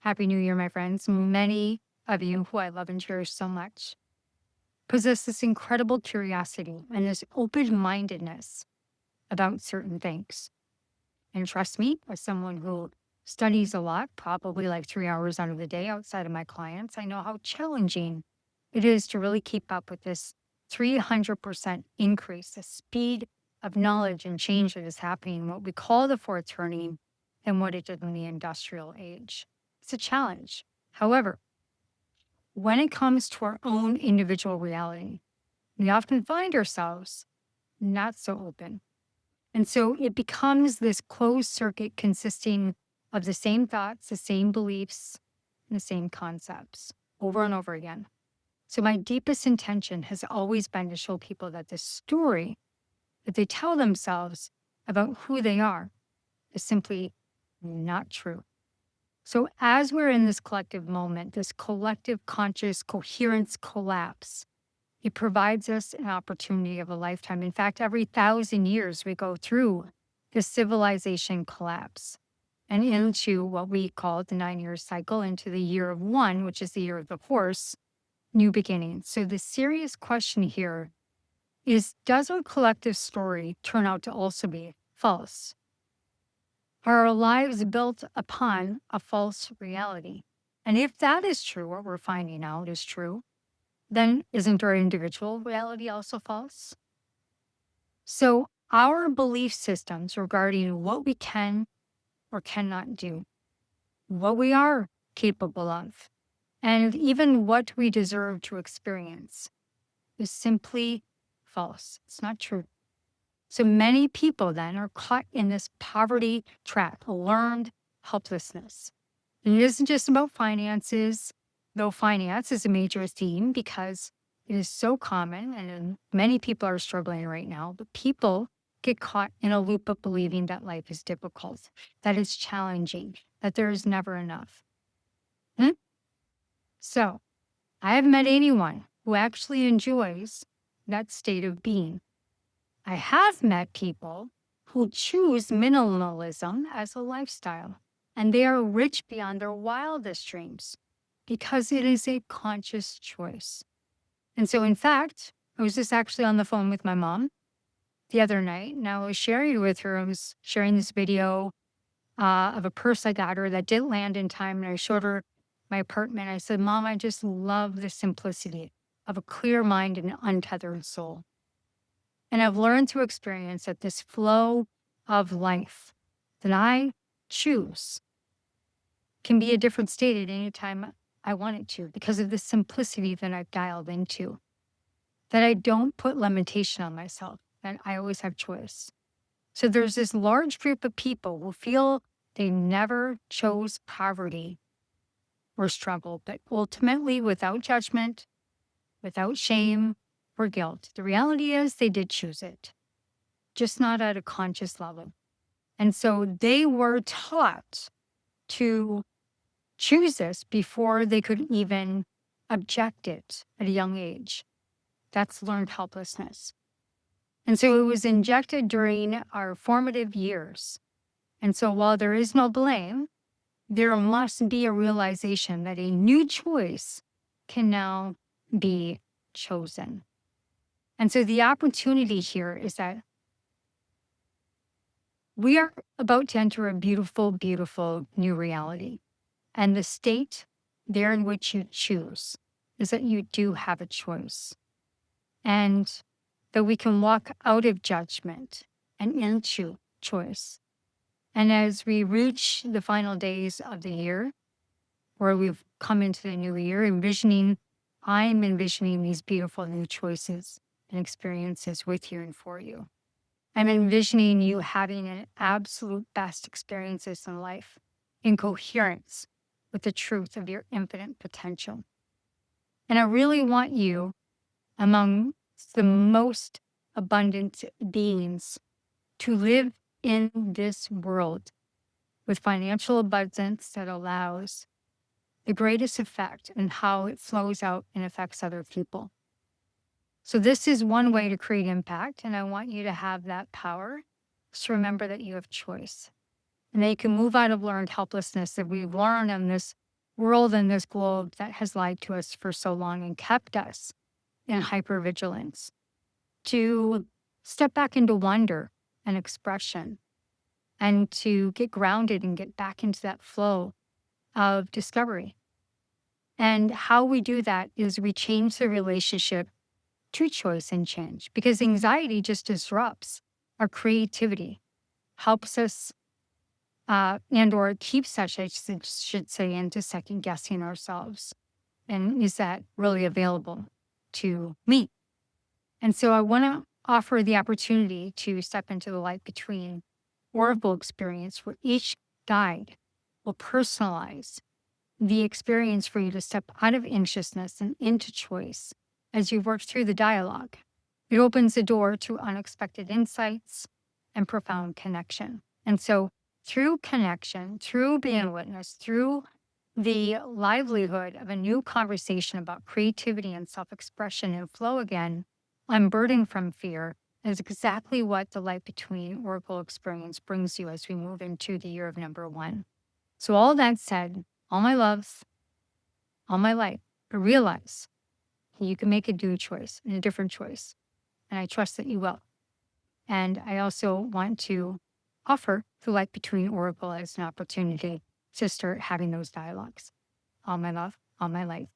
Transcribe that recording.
Happy New Year, my friends. Many of you who I love and cherish so much possess this incredible curiosity and this open mindedness about certain things. And trust me, as someone who studies a lot, probably like 3 hours out of the day outside of my clients, I know how challenging it is to really keep up with this 300% increase, the speed of knowledge and change that is happening, what we call the fourth turning, and what it did in the industrial age. It's a challenge. However, when it comes to our own individual reality, we often find ourselves not so open. And so it becomes this closed circuit consisting of the same thoughts, the same beliefs, and the same concepts over and over again. So my deepest intention has always been to show people that the story that they tell themselves about who they are is simply not true. So as we're in this collective moment, this collective conscious coherence collapse, it provides us an opportunity of a lifetime. In fact, every 1,000 years we go through this civilization collapse and into what we call the 9-year cycle, into the year of one, which is the year of the horse, new beginnings. So the serious question here is, does our collective story turn out to also be false? Are our lives built upon a false reality? And if that is true, what we're finding out is true, then isn't our individual reality also false? So our belief systems regarding what we can or cannot do, what we are capable of, and even what we deserve to experience is simply false. It's not true. So many people then are caught in this poverty trap, a learned helplessness. And it isn't just about finances, though finance is a major theme because it is so common and many people are struggling right now, but people get caught in a loop of believing that life is difficult, that it's challenging, that there is never enough. So I have met anyone who actually enjoys that state of being. I have met people who choose minimalism as a lifestyle, and they are rich beyond their wildest dreams because it is a conscious choice. And so, in fact, I was just actually on the phone with my mom the other night, and I was sharing with her, I was sharing this video of a purse I got her that didn't land in time, and I showed her my apartment. I said, Mom, I just love the simplicity of a clear mind and an untethered soul. And I've learned through experience that this flow of life that I choose can be a different state at any time I want it to because of the simplicity that I've dialed into, that I don't put limitation on myself, that I always have choice. So there's this large group of people who feel they never chose poverty or struggle, but ultimately without judgment, without shame, or guilt. The reality is they did choose it, just not at a conscious level. And so they were taught to choose this before they could even object it at a young age. That's learned helplessness. And so it was injected during our formative years. And so while there is no blame, there must be a realization that a new choice can now be chosen. And so the opportunity here is that we are about to enter a beautiful, beautiful new reality. And the state there in which you choose is that you do have a choice. And that we can walk out of judgment and into choice. And as we reach the final days of the year, where we've come into the new year, I'm envisioning these beautiful new choices and experiences with you and for you. I'm envisioning you having an absolute best experiences in life in coherence with the truth of your infinite potential. And I really want you among the most abundant beings to live in this world with financial abundance that allows the greatest effect in how it flows out and affects other people. So this is one way to create impact, and I want you to have that power. So remember that you have choice, and that you can move out of learned helplessness that we've learned on this world and this globe that has lied to us for so long and kept us in hypervigilance, to step back into wonder and expression, and to get grounded and get back into that flow of discovery. And how we do that is we change the relationship to choice and change, because anxiety just disrupts our creativity, helps us and or keeps us, should say, into second guessing ourselves. And is that really available to me? And so I want to offer the opportunity to step into the light between oracle experience, where each guide will personalize the experience for you to step out of anxiousness and into choice as you work through the dialogue. It opens the door to unexpected insights and profound connection. And so, through connection, through being witnessed, through the livelihood of a new conversation about creativity and self expression and flow again, unburdening from fear, is exactly what the Light Between Oracle experience brings you as we move into the year of number 1. So, all that said, all my loves, all my light, but realize you can make a new choice and a different choice. And I trust that you will. And I also want to offer the Light Between Oracle as an opportunity to start having those dialogues. All my love, all my light.